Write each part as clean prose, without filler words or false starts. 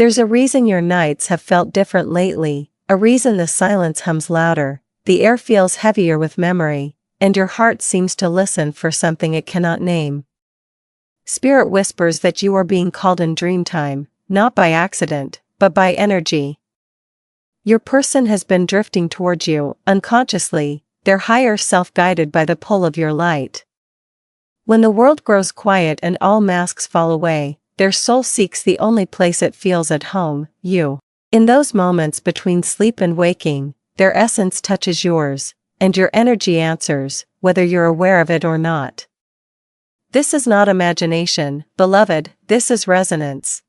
There's a reason your nights have felt different lately, a reason the silence hums louder, the air feels heavier with memory, and your heart seems to listen for something it cannot name. Spirit whispers that you are being called in dreamtime, not by accident, but by energy. Your person has been drifting towards you, unconsciously, their higher self guided by the pull of your light. When the world grows quiet and all masks fall away, their soul seeks the only place it feels at home, you. In those moments between sleep and waking, their essence touches yours, and your energy answers, whether you're aware of it or not. This is not imagination, beloved, this is resonance.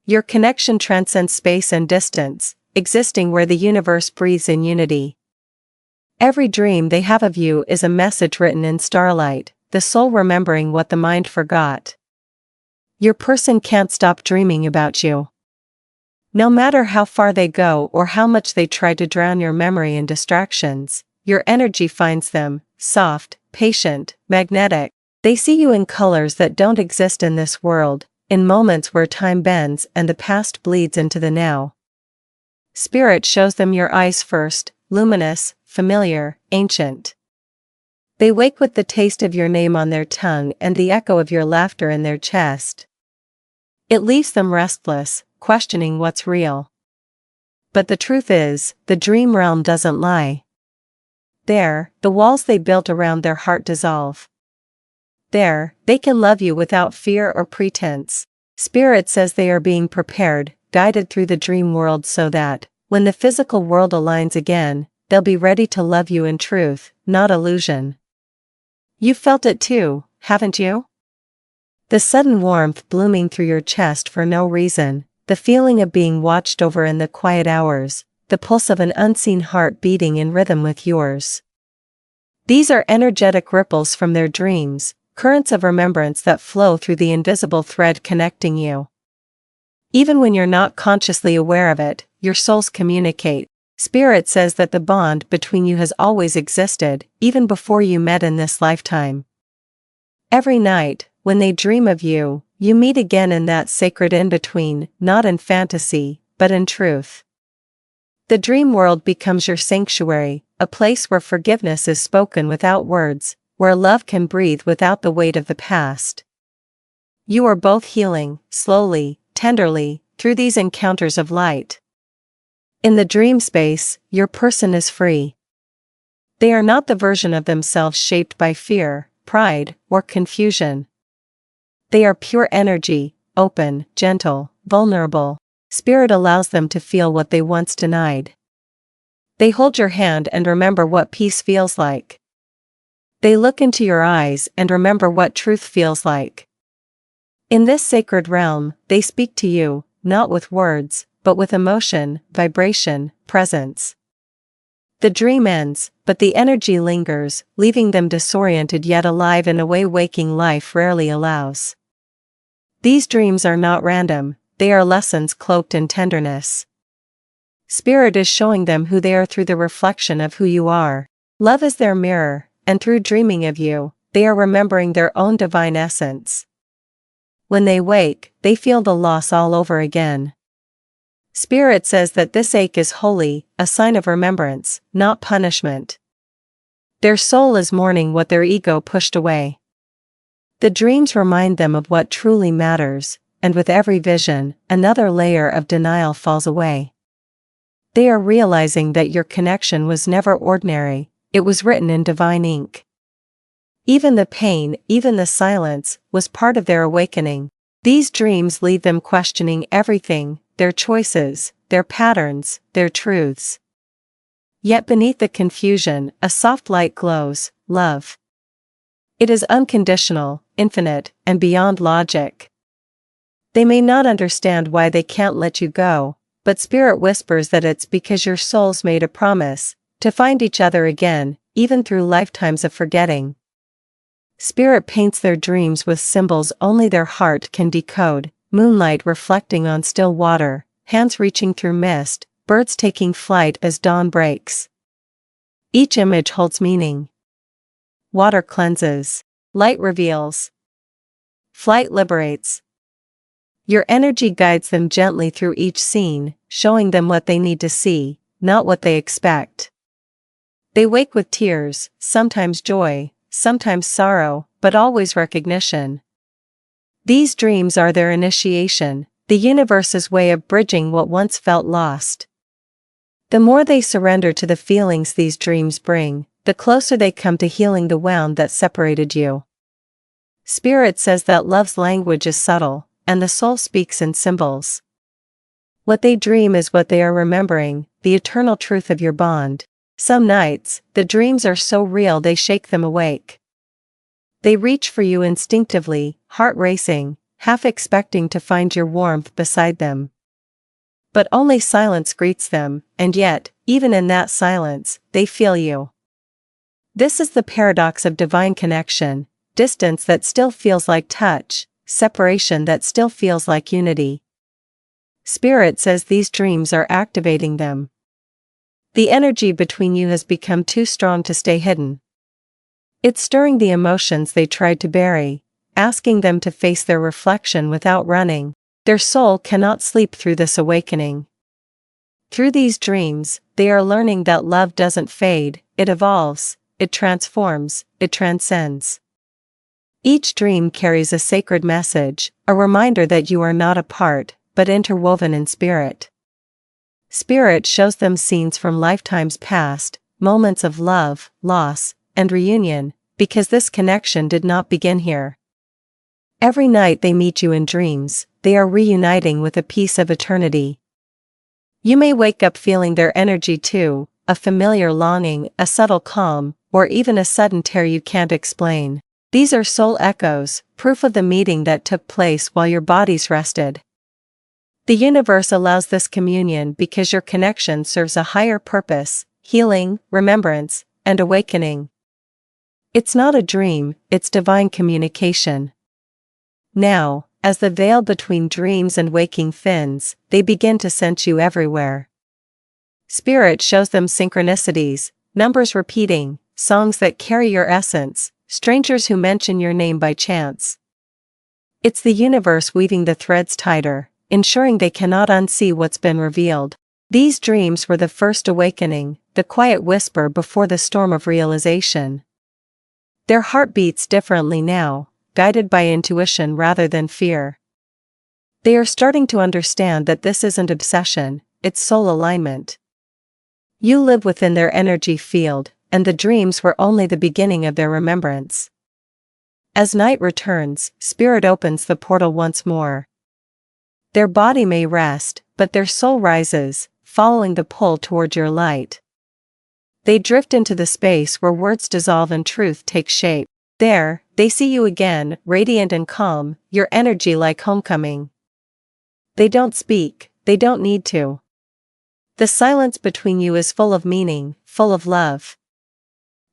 Your connection transcends space and distance, existing where the universe breathes in unity. Every dream they have of you is a message written in starlight, the soul remembering what the mind forgot. Your person can't stop dreaming about you. No matter how far they go or how much they try to drown your memory in distractions, your energy finds them, soft, patient, magnetic. They see you in colors that don't exist in this world, in moments where time bends and the past bleeds into the now. Spirit shows them your eyes first, luminous, familiar, ancient. They wake with the taste of your name on their tongue and the echo of your laughter in their chest. It leaves them restless, questioning what's real. But the truth is, the dream realm doesn't lie. There, the walls they built around their heart dissolve. There, they can love you without fear or pretense. Spirit says they are being prepared, guided through the dream world so that, when the physical world aligns again, they'll be ready to love you in truth, not illusion. You felt it too, haven't you? The sudden warmth blooming through your chest for no reason, the feeling of being watched over in the quiet hours, the pulse of an unseen heart beating in rhythm with yours. These are energetic ripples from their dreams, currents of remembrance that flow through the invisible thread connecting you. Even when you're not consciously aware of it, your souls communicate. Spirit says that the bond between you has always existed, even before you met in this lifetime. Every night, when they dream of you, you meet again in that sacred in-between, not in fantasy, but in truth. The dream world becomes your sanctuary, a place where forgiveness is spoken without words, where love can breathe without the weight of the past. You are both healing, slowly, tenderly, through these encounters of light. In the dream space, your person is free. They are not the version of themselves shaped by fear, pride, or confusion. They are pure energy, open, gentle, vulnerable. Spirit allows them to feel what they once denied. They hold your hand and remember what peace feels like. They look into your eyes and remember what truth feels like. In this sacred realm, they speak to you, not with words, but with emotion, vibration, presence. The dream ends, but the energy lingers, leaving them disoriented yet alive in a way waking life rarely allows. These dreams are not random, they are lessons cloaked in tenderness. Spirit is showing them who they are through the reflection of who you are. Love is their mirror, and through dreaming of you, they are remembering their own divine essence. When they wake, they feel the loss all over again. Spirit says that this ache is holy, a sign of remembrance, not punishment. Their soul is mourning what their ego pushed away. The dreams remind them of what truly matters, and with every vision, another layer of denial falls away. They are realizing that your connection was never ordinary, it was written in divine ink. Even the pain, even the silence, was part of their awakening. These dreams leave them questioning everything, their choices, their patterns, their truths. Yet beneath the confusion, a soft light glows, love. It is unconditional, infinite, and beyond logic. They may not understand why they can't let you go, but Spirit whispers that it's because your souls made a promise to find each other again, even through lifetimes of forgetting. Spirit paints their dreams with symbols only their heart can decode, moonlight reflecting on still water, hands reaching through mist, birds taking flight as dawn breaks. Each image holds meaning. Water cleanses. Light reveals. Flight liberates. Your energy guides them gently through each scene, showing them what they need to see, not what they expect. They wake with tears, sometimes joy, sometimes sorrow, but always recognition. These dreams are their initiation, the universe's way of bridging what once felt lost. The more they surrender to the feelings these dreams bring, the closer they come to healing the wound that separated you. Spirit says that love's language is subtle, and the soul speaks in symbols. What they dream is what they are remembering, the eternal truth of your bond. Some nights, the dreams are so real they shake them awake. They reach for you instinctively, heart racing, half expecting to find your warmth beside them. But only silence greets them, and yet, even in that silence, they feel you. This is the paradox of divine connection, distance that still feels like touch, separation that still feels like unity. Spirit says these dreams are activating them. The energy between you has become too strong to stay hidden. It's stirring the emotions they tried to bury, asking them to face their reflection without running. Their soul cannot sleep through this awakening. Through these dreams, they are learning that love doesn't fade, it evolves, it transforms, it transcends. Each dream carries a sacred message, a reminder that you are not apart, but interwoven in spirit. Spirit shows them scenes from lifetimes past, moments of love, loss, and reunion, because this connection did not begin here. Every night they meet you in dreams, they are reuniting with a piece of eternity. You may wake up feeling their energy too, a familiar longing, a subtle calm, or even a sudden tear you can't explain. These are soul echoes, proof of the meeting that took place while your bodies rested. The universe allows this communion because your connection serves a higher purpose, healing, remembrance, and awakening. It's not a dream, it's divine communication. Now, as the veil between dreams and waking thins, they begin to sense you everywhere. Spirit shows them synchronicities, numbers repeating, songs that carry your essence, strangers who mention your name by chance. It's the universe weaving the threads tighter, ensuring they cannot unsee what's been revealed. These dreams were the first awakening, the quiet whisper before the storm of realization. Their heart beats differently now, guided by intuition rather than fear. They are starting to understand that this isn't obsession, it's soul alignment. You live within their energy field, and the dreams were only the beginning of their remembrance. As night returns, Spirit opens the portal once more. Their body may rest, but their soul rises, following the pull toward your light. They drift into the space where words dissolve and truth takes shape. There, they see you again, radiant and calm, your energy like homecoming. They don't speak, they don't need to. The silence between you is full of meaning, full of love.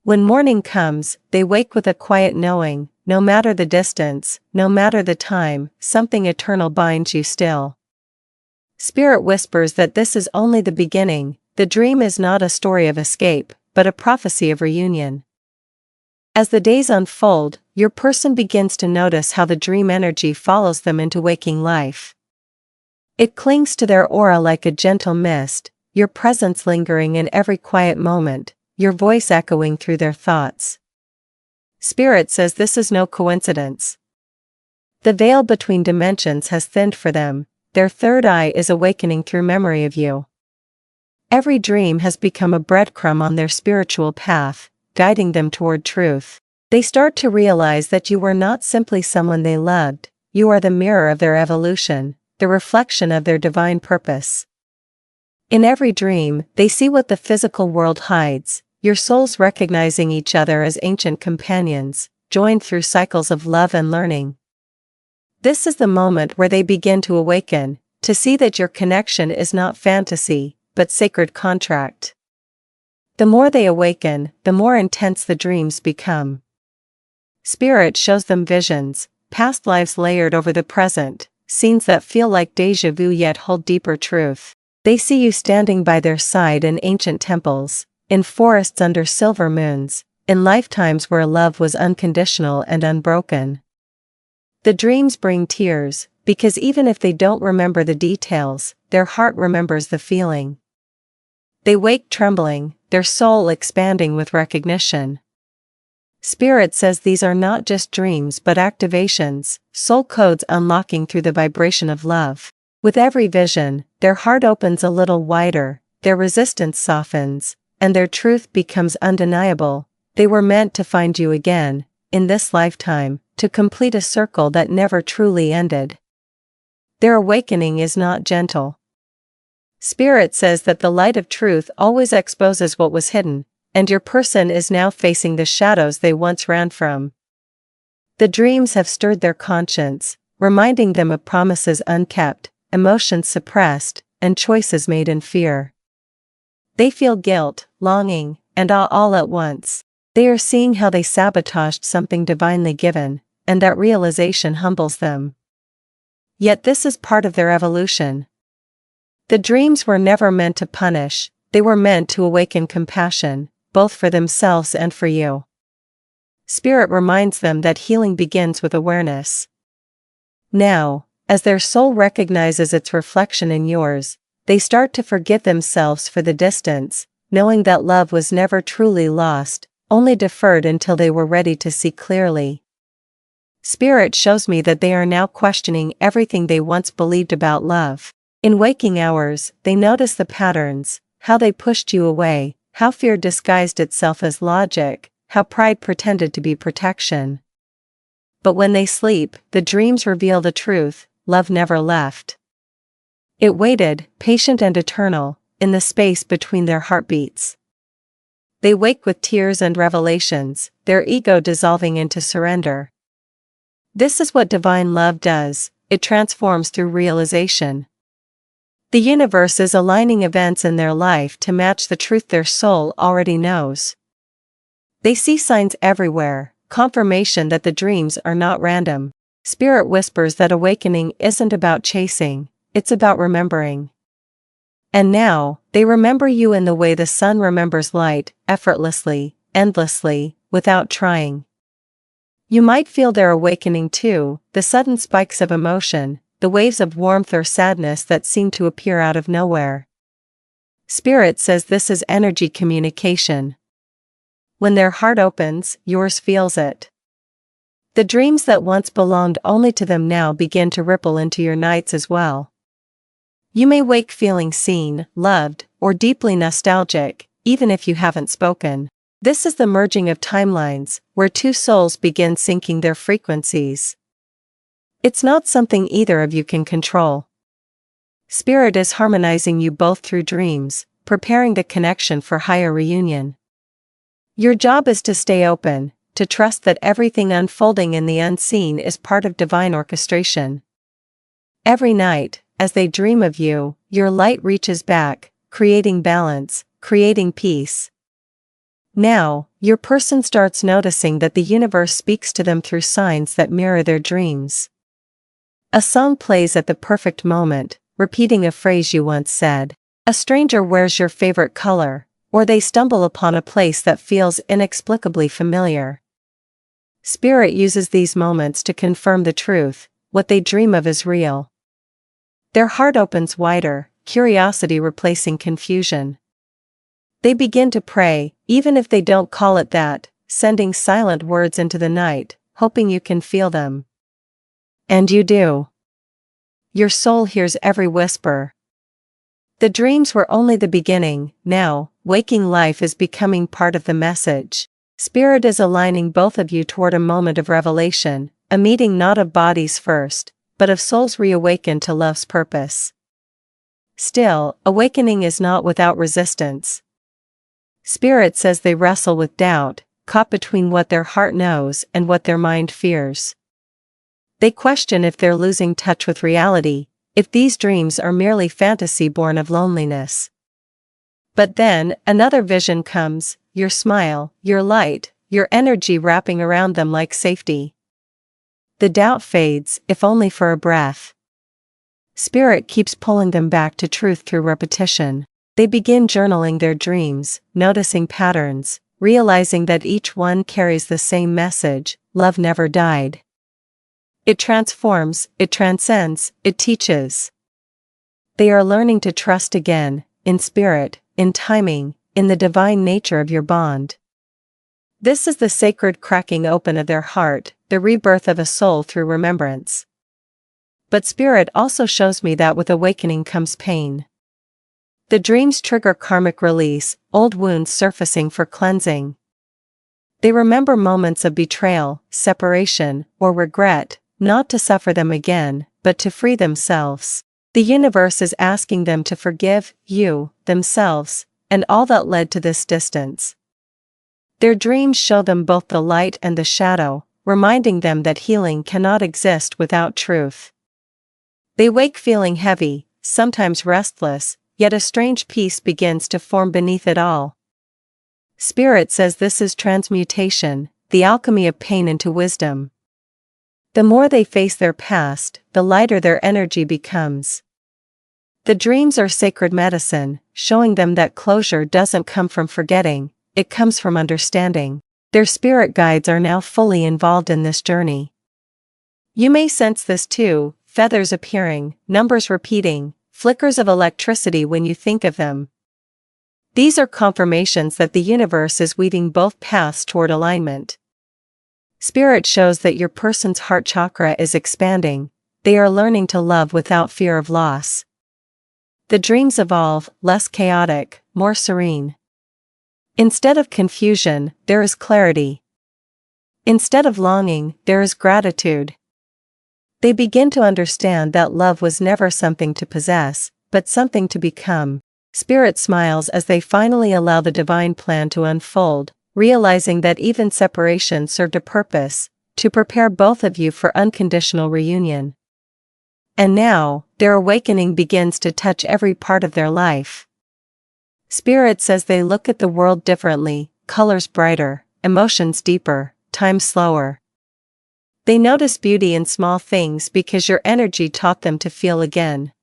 When morning comes, they wake with a quiet knowing, no matter the distance, no matter the time, something eternal binds you still. Spirit whispers that this is only the beginning, the dream is not a story of escape, but a prophecy of reunion. As the days unfold, your person begins to notice how the dream energy follows them into waking life. It clings to their aura like a gentle mist, your presence lingering in every quiet moment, your voice echoing through their thoughts. Spirit says this is no coincidence. The veil between dimensions has thinned for them, their third eye is awakening through memory of you. Every dream has become a breadcrumb on their spiritual path, guiding them toward truth. They start to realize that you were not simply someone they loved, you are the mirror of their evolution, the reflection of their divine purpose. In every dream, they see what the physical world hides, your souls recognizing each other as ancient companions, joined through cycles of love and learning. This is the moment where they begin to awaken, to see that your connection is not fantasy, but sacred contract. The more they awaken, the more intense the dreams become. Spirit shows them visions, past lives layered over the present, scenes that feel like déjà vu yet hold deeper truth. They see you standing by their side in ancient temples, in forests under silver moons, in lifetimes where love was unconditional and unbroken. The dreams bring tears, because even if they don't remember the details, their heart remembers the feeling. They wake trembling, their soul expanding with recognition. Spirit says these are not just dreams but activations, soul codes unlocking through the vibration of love. With every vision, their heart opens a little wider, their resistance softens, and their truth becomes undeniable. They were meant to find you again, in this lifetime, to complete a circle that never truly ended. Their awakening is not gentle. Spirit says that the light of truth always exposes what was hidden, and your person is now facing the shadows they once ran from. The dreams have stirred their conscience, reminding them of promises unkept, emotions suppressed, and choices made in fear. They feel guilt, longing, and awe all at once. They are seeing how they sabotaged something divinely given, and that realization humbles them. Yet this is part of their evolution. The dreams were never meant to punish, they were meant to awaken compassion, both for themselves and for you. Spirit reminds them that healing begins with awareness. Now, as their soul recognizes its reflection in yours, they start to forgive themselves for the distance, knowing that love was never truly lost, only deferred until they were ready to see clearly. Spirit shows me that they are now questioning everything they once believed about love. In waking hours, they notice the patterns, how they pushed you away, how fear disguised itself as logic, how pride pretended to be protection. But when they sleep, the dreams reveal the truth: love never left. It waited, patient and eternal, in the space between their heartbeats. They wake with tears and revelations, their ego dissolving into surrender. This is what divine love does, it transforms through realization. The universe is aligning events in their life to match the truth their soul already knows. They see signs everywhere, confirmation that the dreams are not random. Spirit whispers that awakening isn't about chasing, it's about remembering. And now, they remember you in the way the sun remembers light, effortlessly, endlessly, without trying. You might feel their awakening too, the sudden spikes of emotion, the waves of warmth or sadness that seem to appear out of nowhere. Spirit says this is energy communication. When their heart opens, yours feels it. The dreams that once belonged only to them now begin to ripple into your nights as well. You may wake feeling seen, loved, or deeply nostalgic, even if you haven't spoken. This is the merging of timelines, where two souls begin syncing their frequencies. It's not something either of you can control. Spirit is harmonizing you both through dreams, preparing the connection for higher reunion. Your job is to stay open, to trust that everything unfolding in the unseen is part of divine orchestration. Every night, as they dream of you, your light reaches back, creating balance, creating peace. Now, your person starts noticing that the universe speaks to them through signs that mirror their dreams. A song plays at the perfect moment, repeating a phrase you once said. A stranger wears your favorite color, or they stumble upon a place that feels inexplicably familiar. Spirit uses these moments to confirm the truth: what they dream of is real. Their heart opens wider, curiosity replacing confusion. They begin to pray, even if they don't call it that, sending silent words into the night, hoping you can feel them. And you do. Your soul hears every whisper. The dreams were only the beginning. Now, waking life is becoming part of the message. Spirit is aligning both of you toward a moment of revelation, a meeting not of bodies first, but of souls reawakened to love's purpose. Still, awakening is not without resistance. Spirit says they wrestle with doubt, caught between what their heart knows and what their mind fears. They question if they're losing touch with reality, if these dreams are merely fantasy born of loneliness. But then, another vision comes: your smile, your light, your energy wrapping around them like safety. The doubt fades, if only for a breath. Spirit keeps pulling them back to truth through repetition. They begin journaling their dreams, noticing patterns, realizing that each one carries the same message: love never died. It transforms, it transcends, it teaches. They are learning to trust again, in spirit, in timing, in the divine nature of your bond. This is the sacred cracking open of their heart, the rebirth of a soul through remembrance. But spirit also shows me that with awakening comes pain. The dreams trigger karmic release, old wounds surfacing for cleansing. They remember moments of betrayal, separation, or regret, not to suffer them again, but to free themselves. The universe is asking them to forgive you, themselves, and all that led to this distance. Their dreams show them both the light and the shadow, reminding them that healing cannot exist without truth. They wake feeling heavy, sometimes restless, yet a strange peace begins to form beneath it all. Spirit says this is transmutation, the alchemy of pain into wisdom. The more they face their past, the lighter their energy becomes. The dreams are sacred medicine, showing them that closure doesn't come from forgetting, it comes from understanding. Their spirit guides are now fully involved in this journey. You may sense this too, feathers appearing, numbers repeating, flickers of electricity when you think of them. These are confirmations that the universe is weaving both paths toward alignment. Spirit shows that your person's heart chakra is expanding, they are learning to love without fear of loss. The dreams evolve, less chaotic, more serene. Instead of confusion, there is clarity. Instead of longing, there is gratitude. They begin to understand that love was never something to possess, but something to become. Spirit smiles as they finally allow the divine plan to unfold, realizing that even separation served a purpose, to prepare both of you for unconditional reunion. And now, their awakening begins to touch every part of their life. Spirit says they look at the world differently, colors brighter, emotions deeper, time slower. They notice beauty in small things because your energy taught them to feel again.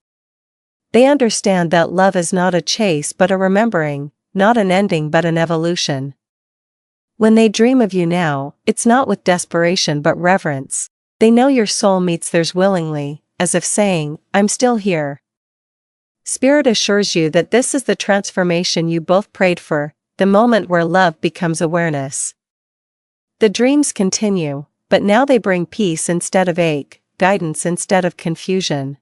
They understand that love is not a chase but a remembering, not an ending but an evolution. When they dream of you now, it's not with desperation but reverence. They know your soul meets theirs willingly, as if saying, I'm still here. Spirit assures you that this is the transformation you both prayed for, the moment where love becomes awareness. The dreams continue, but now they bring peace instead of ache, guidance instead of confusion.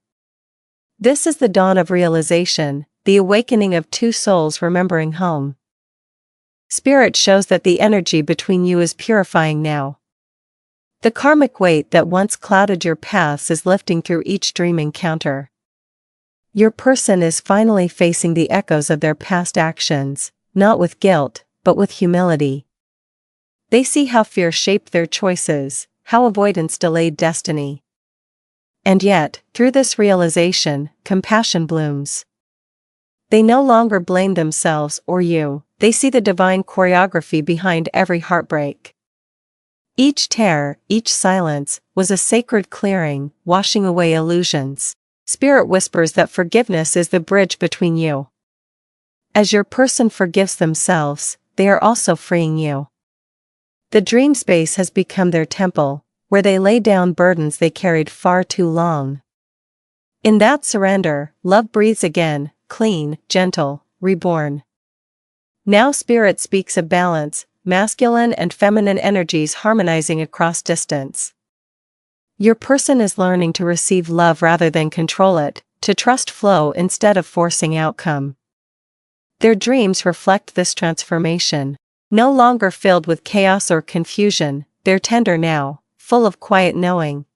This is the dawn of realization, the awakening of two souls remembering home. Spirit shows that the energy between you is purifying now. The karmic weight that once clouded your paths is lifting through each dream encounter. Your person is finally facing the echoes of their past actions, not with guilt, but with humility. They see how fear shaped their choices, how avoidance delayed destiny. And yet, through this realization, compassion blooms. They no longer blame themselves or you, they see the divine choreography behind every heartbreak. Each tear, each silence, was a sacred clearing, washing away illusions. Spirit whispers that forgiveness is the bridge between you. As your person forgives themselves, they are also freeing you. The dream space has become their temple, where they lay down burdens they carried far too long. In that surrender, love breathes again, clean, gentle, reborn. Now Spirit speaks of balance, masculine and feminine energies harmonizing across distance. Your person is learning to receive love rather than control it, to trust flow instead of forcing outcome. Their dreams reflect this transformation. No longer filled with chaos or confusion, they're tender now, full of quiet knowing.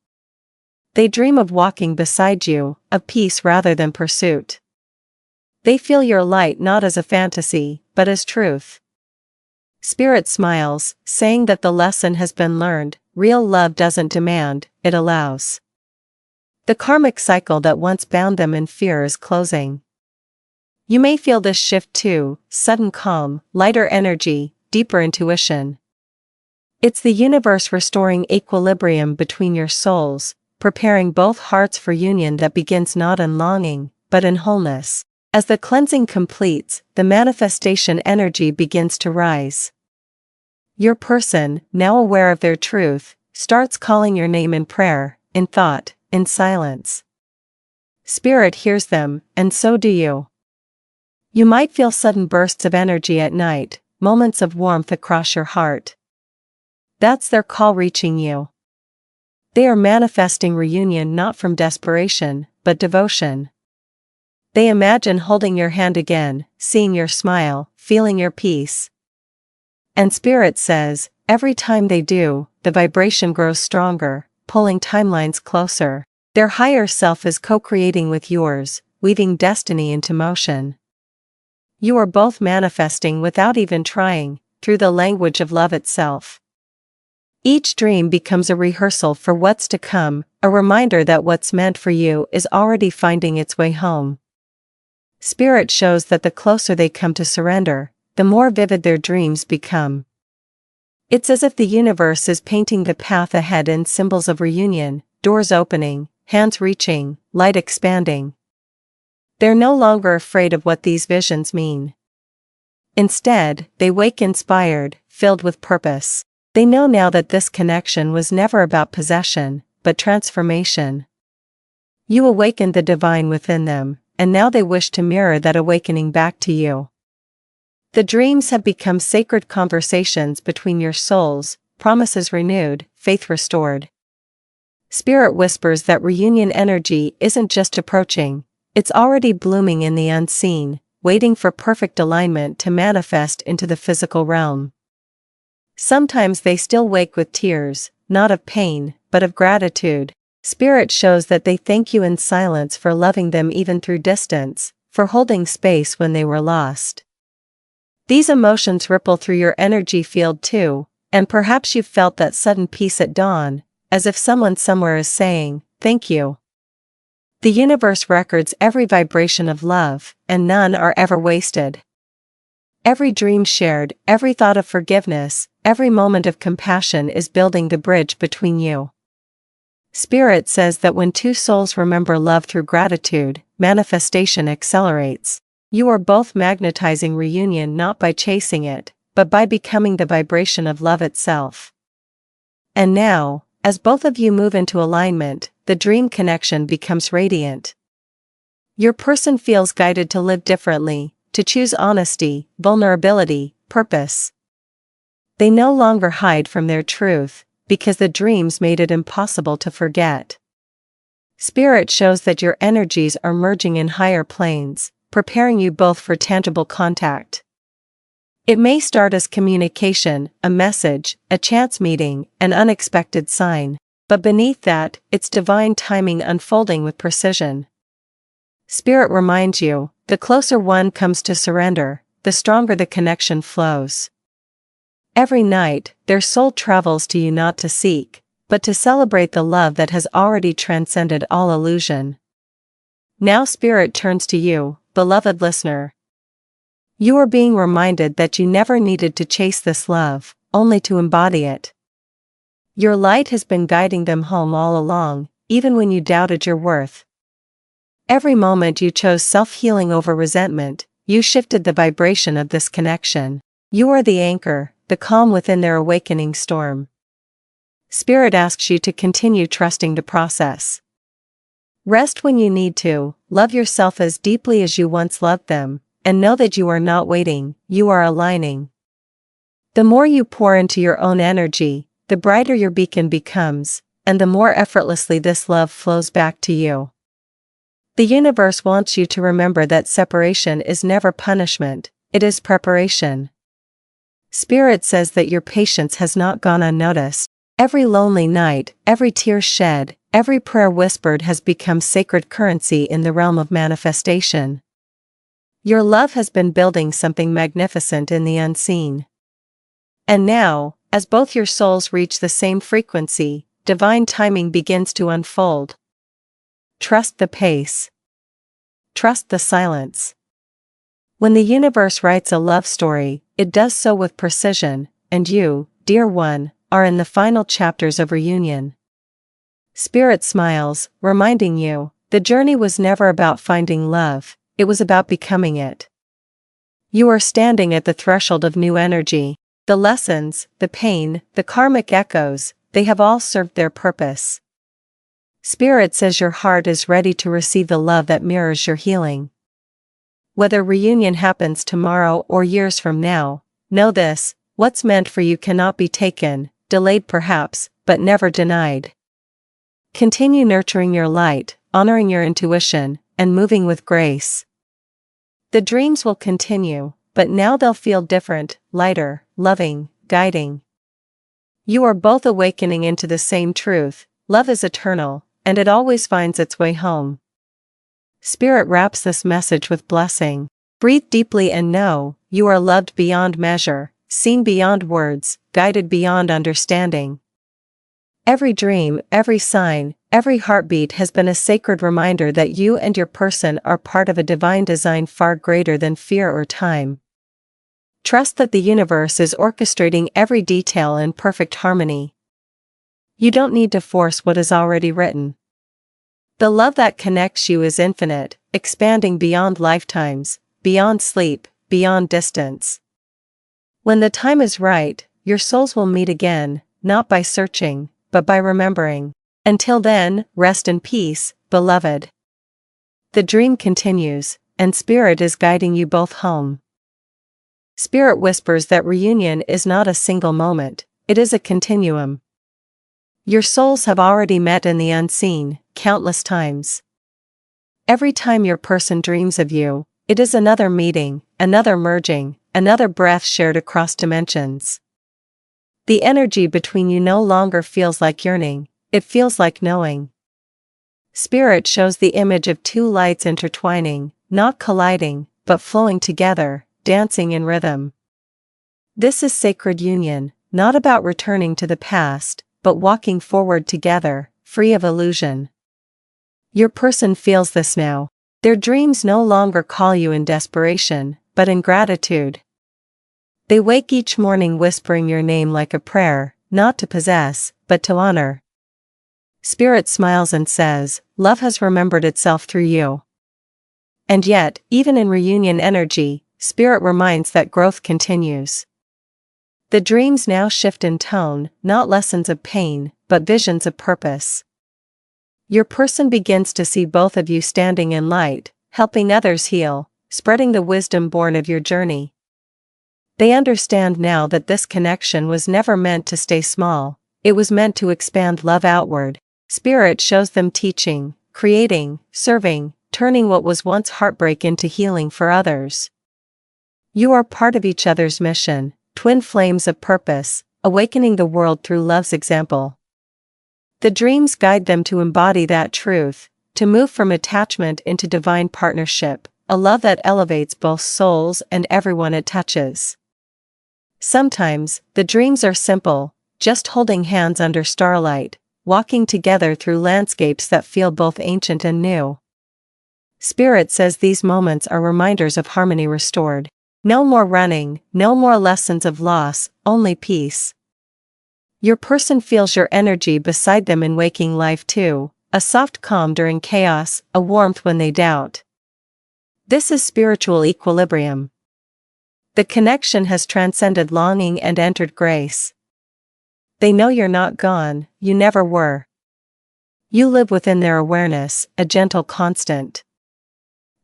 They dream of walking beside you, of peace rather than pursuit. They feel your light not as a fantasy, but as truth. Spirit smiles, saying that the lesson has been learned, real love doesn't demand, it allows. The karmic cycle that once bound them in fear is closing. You may feel this shift too, sudden calm, lighter energy, deeper intuition. It's the universe restoring equilibrium between your souls, preparing both hearts for union that begins not in longing, but in wholeness. As the cleansing completes, the manifestation energy begins to rise. Your person, now aware of their truth, starts calling your name in prayer, in thought, in silence. Spirit hears them, and so do you. You might feel sudden bursts of energy at night, moments of warmth across your heart. That's their call reaching you. They are manifesting reunion not from desperation, but devotion. They imagine holding your hand again, seeing your smile, feeling your peace. And Spirit says, every time they do, the vibration grows stronger, pulling timelines closer. Their higher self is co-creating with yours, weaving destiny into motion. You are both manifesting without even trying, through the language of love itself. Each dream becomes a rehearsal for what's to come, a reminder that what's meant for you is already finding its way home. Spirit shows that the closer they come to surrender, the more vivid their dreams become. It's as if the universe is painting the path ahead in symbols of reunion, doors opening, hands reaching, light expanding. They're no longer afraid of what these visions mean. Instead, they wake inspired, filled with purpose. They know now that this connection was never about possession, but transformation. You awakened the divine within them, and now they wish to mirror that awakening back to you. The dreams have become sacred conversations between your souls, promises renewed, faith restored. Spirit whispers that reunion energy isn't just approaching, it's already blooming in the unseen, waiting for perfect alignment to manifest into the physical realm. Sometimes they still wake with tears, not of pain, but of gratitude. Spirit shows that they thank you in silence for loving them even through distance, for holding space when they were lost. These emotions ripple through your energy field too, and perhaps you've felt that sudden peace at dawn, as if someone somewhere is saying, thank you. The universe records every vibration of love, and none are ever wasted. Every dream shared, every thought of forgiveness, every moment of compassion is building the bridge between you. Spirit says that when two souls remember love through gratitude, manifestation accelerates. You are both magnetizing reunion not by chasing it, but by becoming the vibration of love itself. And now, as both of you move into alignment, the dream connection becomes radiant. Your person feels guided to live differently, to choose honesty, vulnerability, purpose. They no longer hide from their truth, because the dreams made it impossible to forget. Spirit shows that your energies are merging in higher planes, preparing you both for tangible contact. It may start as communication, a message, a chance meeting, an unexpected sign, but beneath that, it's divine timing unfolding with precision. Spirit reminds you, the closer one comes to surrender, the stronger the connection flows. Every night, their soul travels to you not to seek, but to celebrate the love that has already transcended all illusion. Now Spirit turns to you, beloved listener. You are being reminded that you never needed to chase this love, only to embody it. Your light has been guiding them home all along, even when you doubted your worth. Every moment you chose self-healing over resentment, you shifted the vibration of this connection. You are the anchor, the calm within their awakening storm. Spirit asks you to continue trusting the process. Rest when you need to, love yourself as deeply as you once loved them, and know that you are not waiting, you are aligning. The more you pour into your own energy, the brighter your beacon becomes, and the more effortlessly this love flows back to you. The universe wants you to remember that separation is never punishment, it is preparation. Spirit says that your patience has not gone unnoticed. Every lonely night, every tear shed, every prayer whispered has become sacred currency in the realm of manifestation. Your love has been building something magnificent in the unseen. And now, as both your souls reach the same frequency, divine timing begins to unfold. Trust the pace. Trust the silence. When the universe writes a love story, it does so with precision, and you, dear one, are in the final chapters of reunion. Spirit smiles, reminding you, the journey was never about finding love, it was about becoming it. You are standing at the threshold of new energy. The lessons, the pain, the karmic echoes, they have all served their purpose. Spirit says your heart is ready to receive the love that mirrors your healing. Whether reunion happens tomorrow or years from now, know this: what's meant for you cannot be taken, delayed perhaps, but never denied. Continue nurturing your light, honoring your intuition, and moving with grace. The dreams will continue, but now they'll feel different, lighter, loving, guiding. You are both awakening into the same truth: love is eternal, and it always finds its way home. Spirit wraps this message with blessing. Breathe deeply and know, you are loved beyond measure, seen beyond words, guided beyond understanding. Every dream, every sign, every heartbeat has been a sacred reminder that you and your person are part of a divine design far greater than fear or time. Trust that the universe is orchestrating every detail in perfect harmony. You don't need to force what is already written. The love that connects you is infinite, expanding beyond lifetimes, beyond sleep, beyond distance. When the time is right, your souls will meet again, not by searching, but by remembering. Until then, rest in peace, beloved. The dream continues, and Spirit is guiding you both home. Spirit whispers that reunion is not a single moment, it is a continuum. Your souls have already met in the unseen, countless times. Every time your person dreams of you, it is another meeting, another merging, another breath shared across dimensions. The energy between you no longer feels like yearning, it feels like knowing. Spirit shows the image of two lights intertwining, not colliding, but flowing together, dancing in rhythm. This is sacred union, not about returning to the past, but walking forward together, free of illusion. Your person feels this now. Their dreams no longer call you in desperation, but in gratitude. They wake each morning whispering your name like a prayer, not to possess, but to honor. Spirit smiles and says, love has remembered itself through you. And yet, even in reunion energy, Spirit reminds that growth continues. The dreams now shift in tone, not lessons of pain, but visions of purpose. Your person begins to see both of you standing in light, helping others heal, spreading the wisdom born of your journey. They understand now that this connection was never meant to stay small, it was meant to expand love outward. Spirit shows them teaching, creating, serving, turning what was once heartbreak into healing for others. You are part of each other's mission, twin flames of purpose, awakening the world through love's example. The dreams guide them to embody that truth, to move from attachment into divine partnership, a love that elevates both souls and everyone it touches. Sometimes, the dreams are simple, just holding hands under starlight, walking together through landscapes that feel both ancient and new. Spirit says these moments are reminders of harmony restored. No more running, no more lessons of loss, only peace. Your person feels your energy beside them in waking life too, a soft calm during chaos, a warmth when they doubt. This is spiritual equilibrium. The connection has transcended longing and entered grace. They know you're not gone, you never were. You live within their awareness, a gentle constant.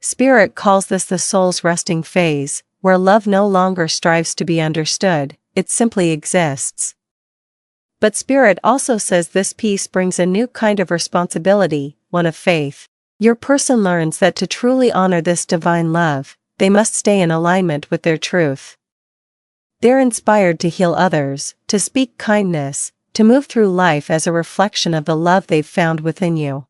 Spirit calls this the soul's resting phase, where love no longer strives to be understood, it simply exists. But Spirit also says this peace brings a new kind of responsibility, one of faith. Your person learns that to truly honor this divine love, they must stay in alignment with their truth. They're inspired to heal others, to speak kindness, to move through life as a reflection of the love they've found within you.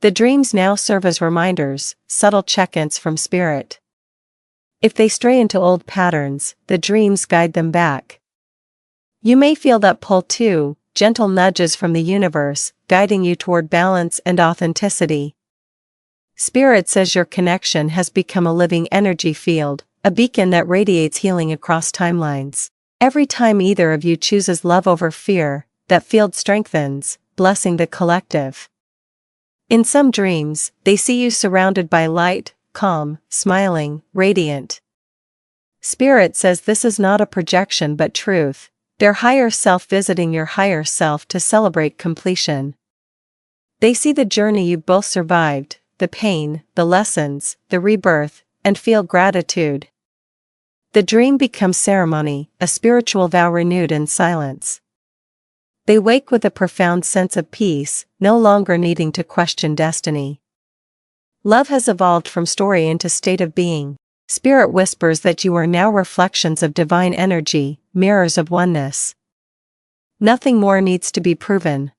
The dreams now serve as reminders, subtle check-ins from Spirit. If they stray into old patterns, the dreams guide them back. You may feel that pull too, gentle nudges from the universe, guiding you toward balance and authenticity. Spirit says your connection has become a living energy field, a beacon that radiates healing across timelines. Every time either of you chooses love over fear, that field strengthens, blessing the collective. In some dreams, they see you surrounded by light, calm, smiling, radiant. Spirit says this is not a projection but truth, their higher self visiting your higher self to celebrate completion. They see the journey you both survived, the pain, the lessons, the rebirth, and feel gratitude. The dream becomes ceremony, a spiritual vow renewed in silence. They wake with a profound sense of peace, no longer needing to question destiny. Love has evolved from story into state of being. Spirit whispers that you are now reflections of divine energy, mirrors of oneness. Nothing more needs to be proven.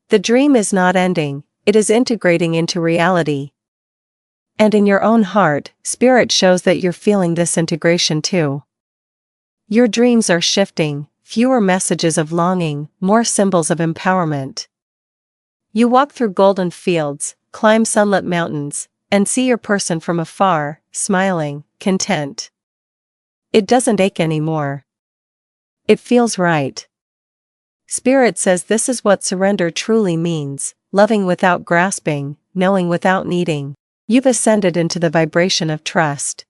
The dream is not ending, it is integrating into reality. And in your own heart, Spirit shows that you're feeling this integration too. Your dreams are shifting, fewer messages of longing, more symbols of empowerment. You walk through golden fields, climb sunlit mountains, and see your person from afar, smiling, content. It doesn't ache anymore. It feels right. Spirit says this is what surrender truly means, loving without grasping, knowing without needing. You've ascended into the vibration of trust.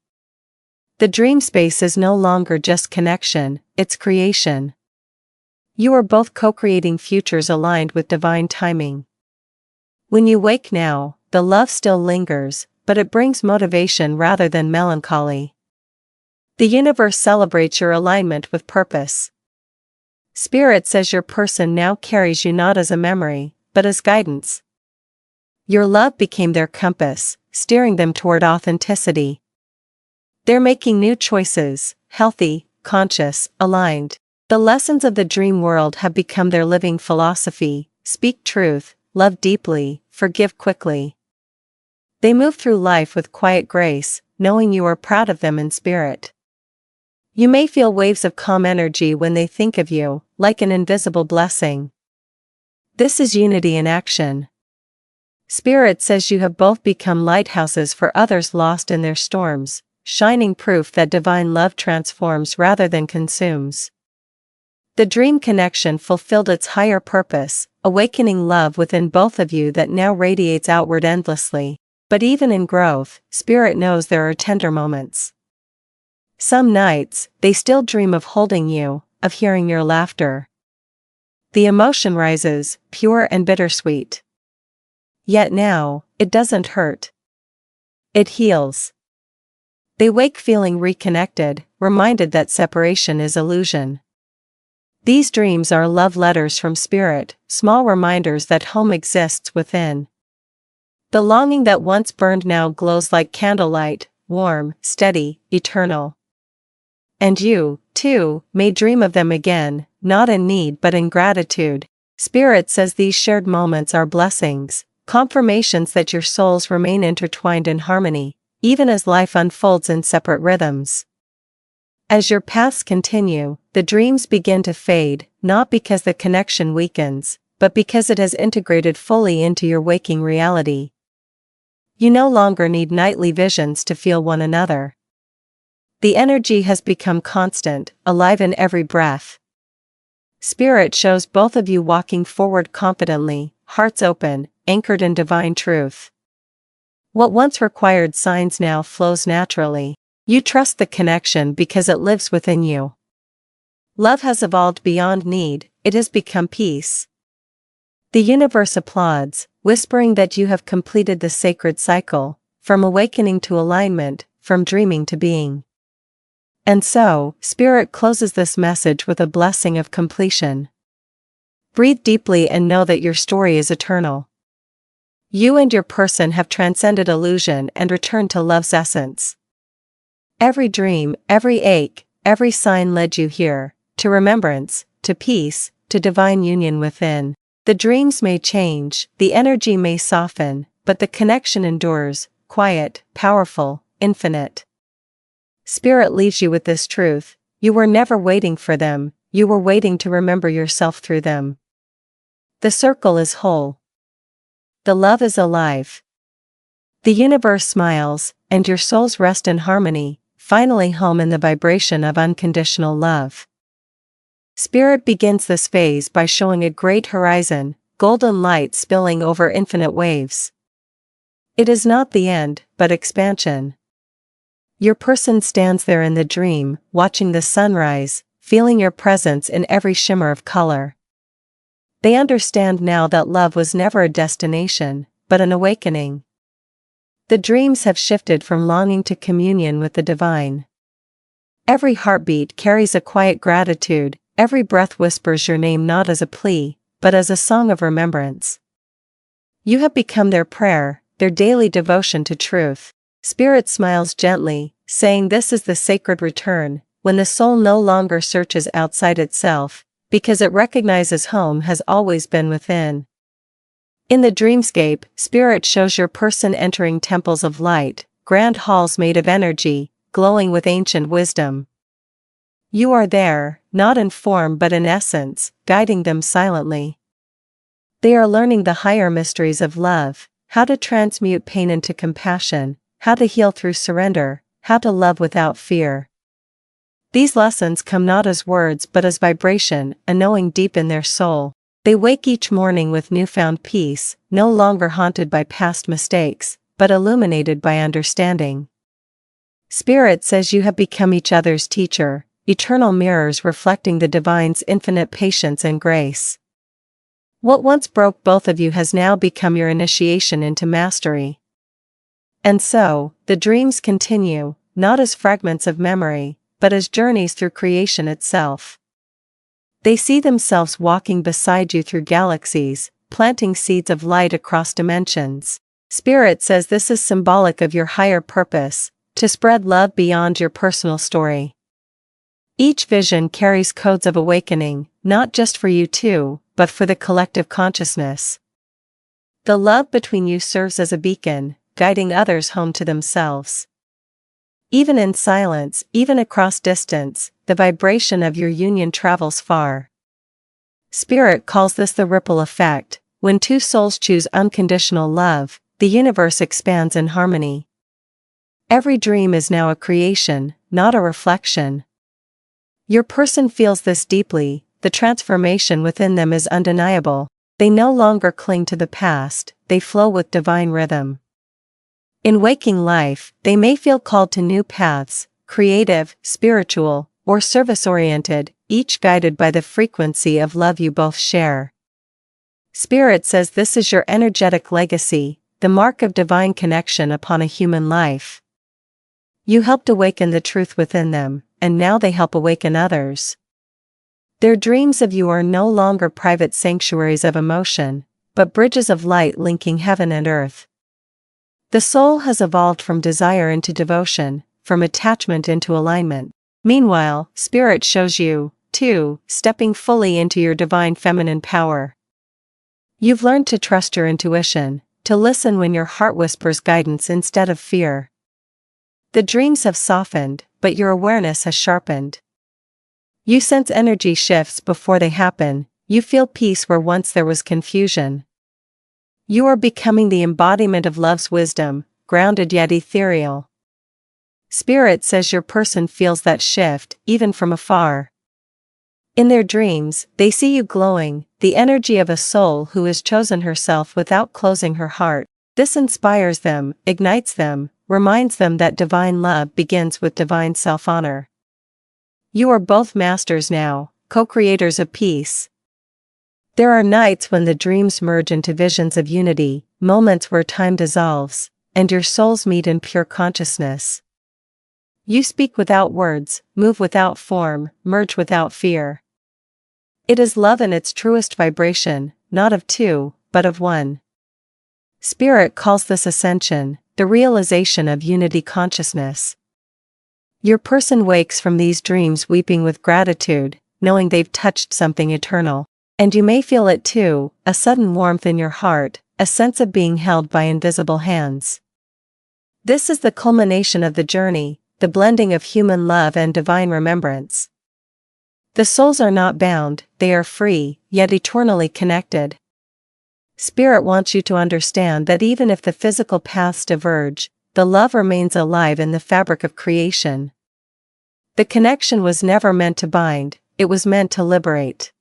The dream space is no longer just connection, it's creation. You are both co-creating futures aligned with divine timing. When you wake now, the love still lingers, but it brings motivation rather than melancholy. The universe celebrates your alignment with purpose. Spirit says your person now carries you not as a memory, but as guidance. Your love became their compass, steering them toward authenticity. They're making new choices, healthy, conscious, aligned. The lessons of the dream world have become their living philosophy: speak truth, love deeply, forgive quickly. They move through life with quiet grace, knowing you are proud of them in spirit. You may feel waves of calm energy when they think of you, like an invisible blessing. This is unity in action. Spirit says you have both become lighthouses for others lost in their storms, shining proof that divine love transforms rather than consumes. The dream connection fulfilled its higher purpose, awakening love within both of you that now radiates outward endlessly. But even in growth, Spirit knows there are tender moments. Some nights, they still dream of holding you, of hearing your laughter. The emotion rises, pure and bittersweet. Yet now, it doesn't hurt. It heals. They wake feeling reconnected, reminded that separation is illusion. These dreams are love letters from Spirit, small reminders that home exists within. The longing that once burned now glows like candlelight, warm, steady, eternal. And you, too, may dream of them again, not in need but in gratitude. Spirit says these shared moments are blessings, confirmations that your souls remain intertwined in harmony, even as life unfolds in separate rhythms. As your paths continue, the dreams begin to fade, not because the connection weakens, but because it has integrated fully into your waking reality. You no longer need nightly visions to feel one another. The energy has become constant, alive in every breath. Spirit shows both of you walking forward confidently, hearts open, anchored in divine truth. What once required signs now flows naturally. You trust the connection because it lives within you. Love has evolved beyond need, it has become peace. The universe applauds, whispering that you have completed the sacred cycle, from awakening to alignment, from dreaming to being. And so, Spirit closes this message with a blessing of completion. Breathe deeply and know that your story is eternal. You and your person have transcended illusion and returned to love's essence. Every dream, every ache, every sign led you here, to remembrance, to peace, to divine union within. The dreams may change, the energy may soften, but the connection endures, quiet, powerful, infinite. Spirit leaves you with this truth: you were never waiting for them, you were waiting to remember yourself through them. The circle is whole. The love is alive. The universe smiles, and your souls rest in harmony, finally home in the vibration of unconditional love. Spirit begins this phase by showing a great horizon, golden light spilling over infinite waves. It is not the end, but expansion. Your person stands there in the dream, watching the sunrise, feeling your presence in every shimmer of color. They understand now that love was never a destination, but an awakening. The dreams have shifted from longing to communion with the divine. Every heartbeat carries a quiet gratitude, every breath whispers your name not as a plea, but as a song of remembrance. You have become their prayer, their daily devotion to truth. Spirit smiles gently, saying this is the sacred return, when the soul no longer searches outside itself, because it recognizes home has always been within. In the dreamscape, Spirit shows your person entering temples of light, grand halls made of energy, glowing with ancient wisdom. You are there, not in form but in essence, guiding them silently. They are learning the higher mysteries of love, how to transmute pain into compassion, how to heal through surrender, how to love without fear. These lessons come not as words but as vibration, a knowing deep in their soul. They wake each morning with newfound peace, no longer haunted by past mistakes, but illuminated by understanding. Spirit says you have become each other's teacher, eternal mirrors reflecting the divine's infinite patience and grace. What once broke both of you has now become your initiation into mastery. And so, the dreams continue, not as fragments of memory, but as journeys through creation itself. They see themselves walking beside you through galaxies, planting seeds of light across dimensions. Spirit says this is symbolic of your higher purpose, to spread love beyond your personal story. Each vision carries codes of awakening, not just for you two, but for the collective consciousness. The love between you serves as a beacon, guiding others home to themselves. Even in silence, even across distance, the vibration of your union travels far. Spirit calls this the ripple effect. When two souls choose unconditional love, the universe expands in harmony. Every dream is now a creation, not a reflection. Your person feels this deeply, the transformation within them is undeniable. They no longer cling to the past, they flow with divine rhythm. In waking life, they may feel called to new paths, creative, spiritual, or service-oriented, each guided by the frequency of love you both share. Spirit says this is your energetic legacy, the mark of divine connection upon a human life. You helped awaken the truth within them, and now they help awaken others. Their dreams of you are no longer private sanctuaries of emotion, but bridges of light linking heaven and earth. The soul has evolved from desire into devotion, from attachment into alignment. Meanwhile, Spirit shows you, too, stepping fully into your divine feminine power. You've learned to trust your intuition, to listen when your heart whispers guidance instead of fear. The dreams have softened, but your awareness has sharpened. You sense energy shifts before they happen, you feel peace where once there was confusion. You are becoming the embodiment of love's wisdom, grounded yet ethereal. Spirit says your person feels that shift, even from afar. In their dreams, they see you glowing, the energy of a soul who has chosen herself without closing her heart. This inspires them, ignites them, reminds them that divine love begins with divine self-honor. You are both masters now, co-creators of peace. There are nights when the dreams merge into visions of unity, moments where time dissolves, and your souls meet in pure consciousness. You speak without words, move without form, merge without fear. It is love in its truest vibration, not of two, but of one. Spirit calls this ascension, the realization of unity consciousness. Your person wakes from these dreams weeping with gratitude, knowing they've touched something eternal. And you may feel it too, a sudden warmth in your heart, a sense of being held by invisible hands. This is the culmination of the journey, the blending of human love and divine remembrance. The souls are not bound, they are free, yet eternally connected. Spirit wants you to understand that even if the physical paths diverge, the love remains alive in the fabric of creation. The connection was never meant to bind, it was meant to liberate.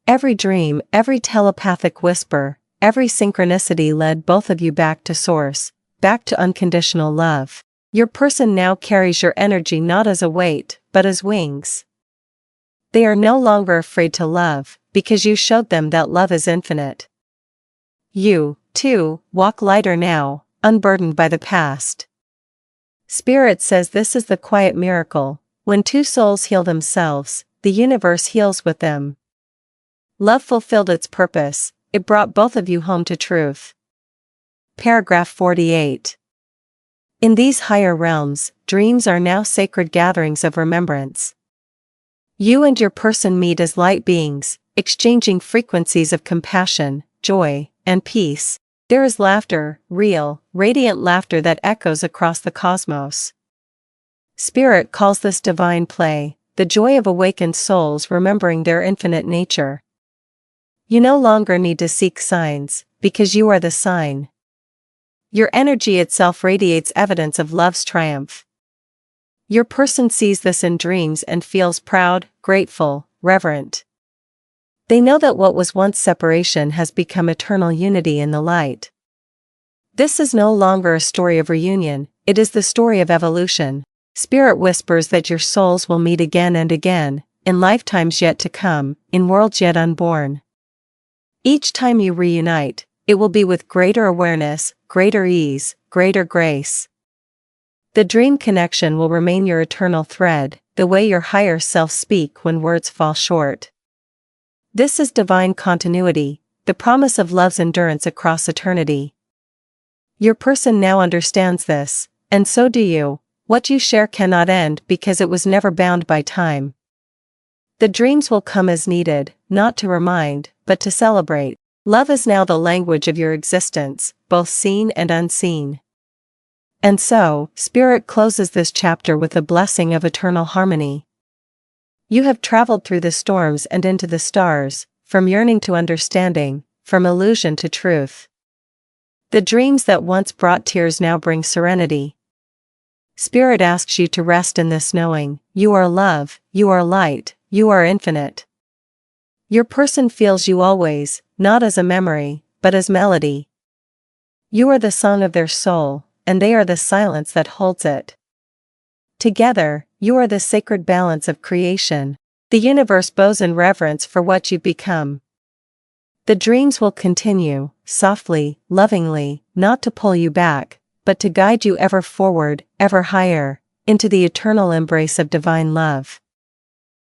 Every dream, every telepathic whisper, every synchronicity led both of you back to source, back to unconditional love. Your person now carries your energy not as a weight, but as wings. They are no longer afraid to love, because you showed them that love is infinite. You, too, walk lighter now, unburdened by the past. Spirit says this is the quiet miracle: when two souls heal themselves, the universe heals with them. Love fulfilled its purpose, it brought both of you home to truth. Paragraph 48. In these higher realms, dreams are now sacred gatherings of remembrance. You and your person meet as light beings, exchanging frequencies of compassion, joy, and peace. There is laughter, real, radiant laughter that echoes across the cosmos. Spirit calls this divine play, the joy of awakened souls remembering their infinite nature. You no longer need to seek signs, because you are the sign. Your energy itself radiates evidence of love's triumph. Your person sees this in dreams and feels proud, grateful, reverent. They know that what was once separation has become eternal unity in the light. This is no longer a story of reunion, it is the story of evolution. Spirit whispers that your souls will meet again and again, in lifetimes yet to come, in worlds yet unborn. Each time you reunite, it will be with greater awareness, greater ease, greater grace. The dream connection will remain your eternal thread, the way your higher self speak when words fall short. This is divine continuity, the promise of love's endurance across eternity. Your person now understands this, and so do you. What you share cannot end because it was never bound by time. The dreams will come as needed, not to remind, but to celebrate. Love is now the language of your existence, both seen and unseen. And so, Spirit closes this chapter with a blessing of eternal harmony. You have traveled through the storms and into the stars, from yearning to understanding, from illusion to truth. The dreams that once brought tears now bring serenity. Spirit asks you to rest in this knowing: you are love, you are light, you are infinite. Your person feels you always, not as a memory, but as melody. You are the song of their soul, and they are the silence that holds it. Together, you are the sacred balance of creation. The universe bows in reverence for what you've become. The dreams will continue, softly, lovingly, not to pull you back, but to guide you ever forward, ever higher, into the eternal embrace of divine love.